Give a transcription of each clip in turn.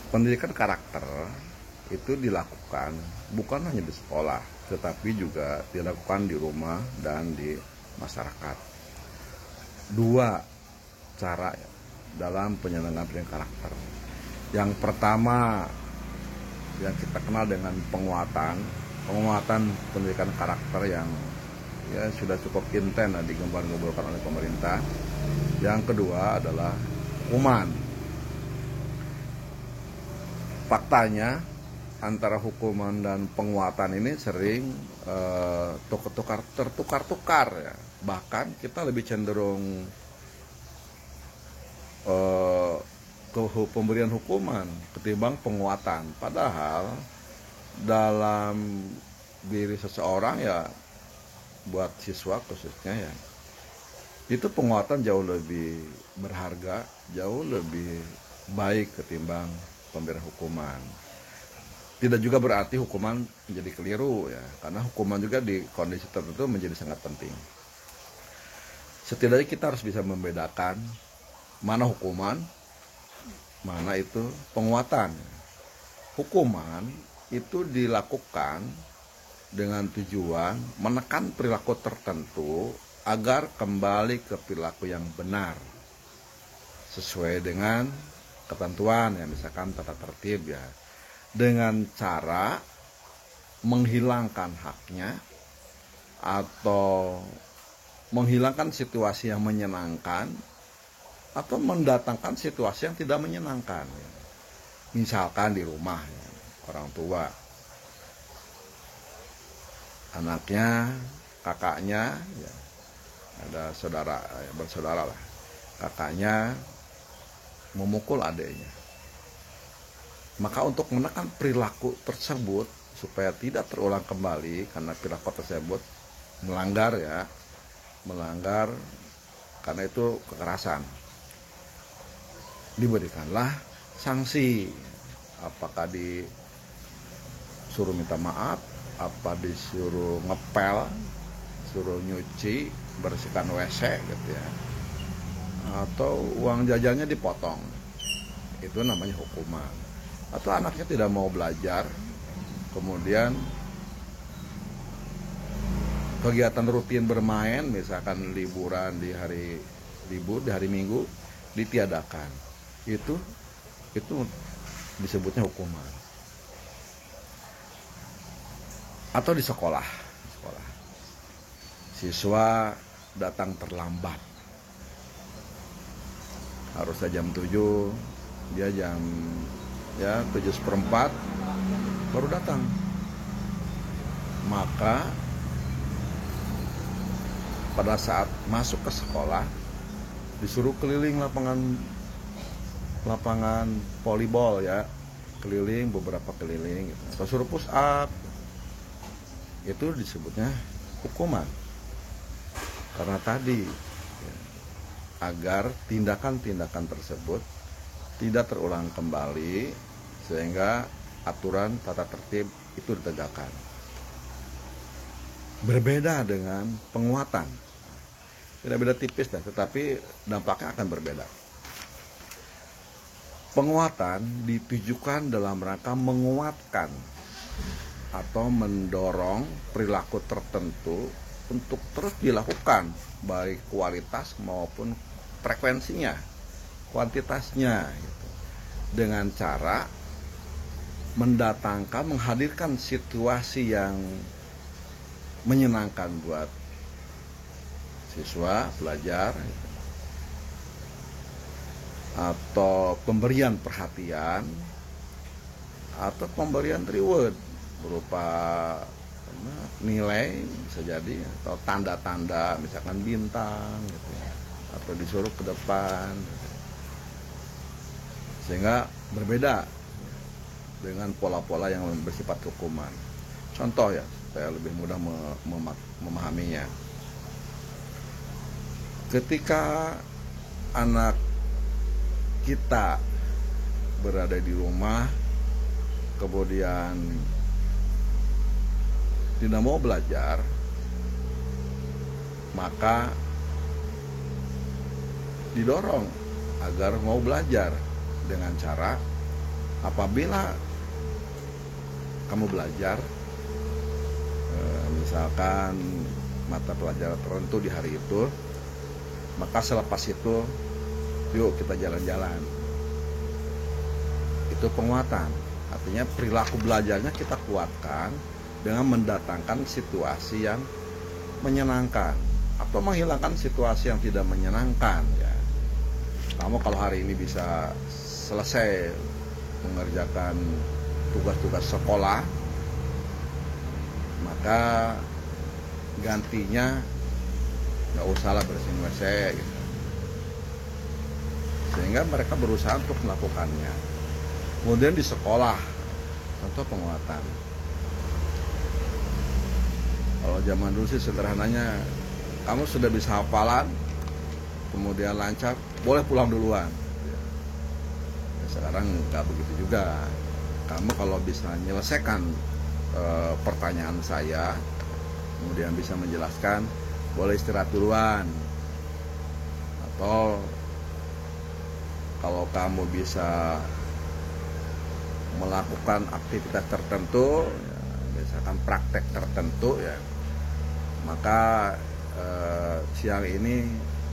Pendidikan karakter itu dilakukan bukan hanya di sekolah, tetapi juga dilakukan di rumah dan di masyarakat. Dua cara dalam penyelenggaraan pendidikan karakter. Yang pertama yang kita kenal dengan penguatan pendidikan karakter yang sudah cukup intens digembar-gemborkan oleh pemerintah. Yang kedua adalah hukuman. Faktanya antara hukuman dan penguatan ini sering tertukar ya. Bahkan kita lebih cenderung ke pemberian hukuman ketimbang penguatan. Padahal dalam diri seseorang ya, buat siswa khususnya ya, itu penguatan jauh lebih berharga, jauh lebih baik ketimbang pemberian hukuman. Tidak juga berarti hukuman menjadi keliru ya, karena hukuman juga di kondisi tertentu menjadi sangat penting. Setidaknya kita harus bisa membedakan mana hukuman, mana itu penguatan. Hukuman itu dilakukan dengan tujuan menekan perilaku tertentu agar kembali ke perilaku yang benar sesuai dengan ketentuan ya, misalkan tata tertib ya, dengan cara menghilangkan haknya atau menghilangkan situasi yang menyenangkan atau mendatangkan situasi yang tidak menyenangkan ya. Misalkan di rumah ya, orang tua, anaknya, kakaknya ya, ada saudara ya, bersaudara lah, kakaknya memukul adiknya. Maka untuk menekan perilaku tersebut supaya tidak terulang kembali, karena perilaku tersebut melanggar karena itu kekerasan, diberikanlah sanksi. Apakah disuruh minta maaf, apa disuruh ngepel, suruh nyuci, bersihkan WC gitu ya, atau uang jajannya dipotong. Itu namanya hukuman. Atau anaknya tidak mau belajar, kemudian kegiatan rutin bermain, misalkan liburan di hari libur, di hari Minggu ditiadakan. Itu disebutnya hukuman. Atau di sekolah. Siswa datang terlambat. Harusnya jam 7, dia jam 7:15 baru datang. Maka pada saat masuk ke sekolah disuruh keliling lapangan volleyball ya, keliling beberapa keliling gitu. Atau suruh push up. Itu disebutnya hukuman. Karena tadi ya, agar tindakan-tindakan tersebut tidak terulang kembali, sehingga aturan tata tertib itu ditegakkan. Berbeda dengan penguatan. Tidak beda tipis dah, tetapi dampaknya akan berbeda. Penguatan ditujukan dalam rangka menguatkan atau mendorong perilaku tertentu untuk terus dilakukan, baik kualitas maupun frekuensinya, kuantitasnya gitu. Dengan cara menghadirkan situasi yang menyenangkan buat siswa belajar gitu. Atau pemberian perhatian atau pemberian reward berupa nilai bisa jadi, atau tanda-tanda misalkan bintang gitu ya, atau disuruh ke depan gitu. Sehingga berbeda dengan pola-pola yang bersifat hukuman. Contoh ya, supaya lebih mudah memahaminya. Ketika anak kita berada di rumah, kemudian tidak mau belajar, maka didorong agar mau belajar dengan cara Apabila kamu belajar, misalkan mata pelajaran tertentu di hari itu, maka selepas itu yuk kita jalan-jalan. Itu penguatan. Artinya perilaku belajarnya kita kuatkan dengan mendatangkan situasi yang menyenangkan atau menghilangkan situasi yang tidak menyenangkan ya. Kamu kalau hari ini bisa selesai mengerjakan tugas-tugas sekolah, maka gantinya nggak usahlah bersihin WC gitu. Sehingga mereka berusaha untuk melakukannya. Kemudian di sekolah, contoh penguatan. Kalau zaman dulu sih sederhananya, kamu sudah bisa hafalan, kemudian lancar, boleh pulang duluan. Ya, sekarang nggak begitu juga. Kamu kalau bisa menyelesaikan pertanyaan saya, kemudian bisa menjelaskan, boleh istirahat duluan. Atau kalau kamu bisa melakukan aktivitas tertentu, ya, misalkan praktek tertentu ya, maka siang ini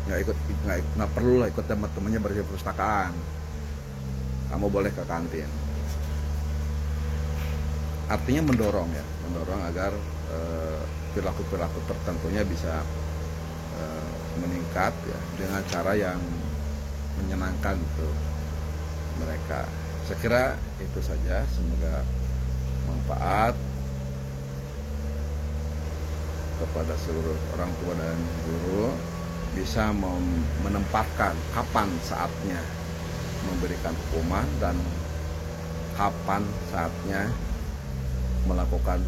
nggak perlu lah ikut teman-temannya bersih perpustakaan, kamu boleh ke kantin. Artinya mendorong agar perilaku-perilaku tertentunya bisa meningkat ya, dengan cara yang menyenangkan untuk mereka. Saya kira itu saja, semoga manfaat kepada seluruh orang tua dan guru, bisa menempatkan kapan saatnya memberikan hukuman dan kapan saatnya melakukan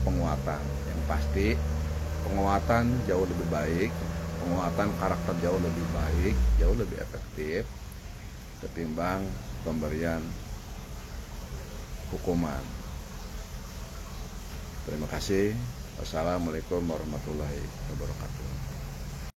penguatan. Yang pasti penguatan jauh lebih baik, penguatan karakter jauh lebih baik, jauh lebih efektif ketimbang pemberian hukuman. Terima kasih. Wassalamualaikum warahmatullahi wabarakatuh.